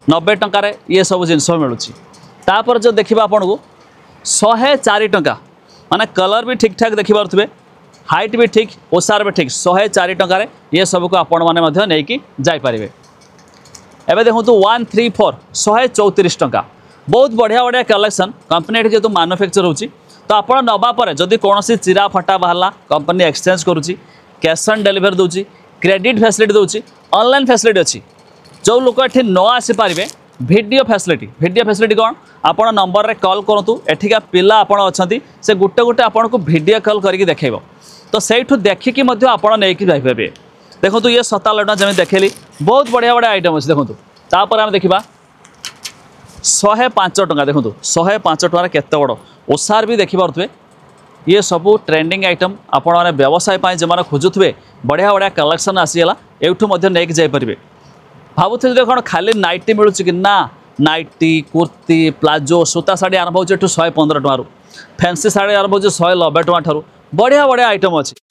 90 टंकार ये सब जिनस मिलूँ जो देखा आपन को 104 टंका माने कलर भी ठीक ठाक देखिपे हाइट भी ठीक ओसार भी ठीक 104 टंकार ये सब को आपण मैंने नहीं जापरेंगे। एवं देखो 134 134 टंका बहुत बढ़िया बढ़िया कलेक्शन कंपनी जेहतु मैन्युफैक्चर होची तो आप नवा पर जदि कौन चिरा फटा बाहर कंपनी एक्सचेंज करुच्ची कैश ऑन डिलीवरी दूसरी क्रेडिट फैसिलिटी दूसरी ऑनलाइन फैसिलिटी अच्छी जो लोक ये न आसीपारे वीडियो फैसिलिटी कौन आप नंबर रे कॉल करूँ एठिका पिला आपण अच्छा से गोटे गोटे आपन को वीडियो कॉल करके देखेब तो सहीठू देखिकी आपड़ नहीं जापे। देखो ये 7 लड्डू जमी देखली बहुत बढ़िया बढ़िया आइटम अच्छे देखो तापर आम देखा 105 टंका देखो 105 टंकार केते बड़ ओसार भी देखिपे ये सब ट्रेंडिंग आइटम आपण मैंने व्यवसाय जो मैंने खोजुवे बढ़िया बढ़िया कलेक्शन आसीगला एठू नहीं जापरेंगे। भावुले कौन खाली नाइटी मिलूँ कि ना नाइटी कुर्ती प्लाजो सूता शाढ़ी आरंभ हो 115 टकर फैंसी शाढ़ी आरंभ हो 190 टଙ୍କା बढ़िया बढ़िया आइटम अच्छी।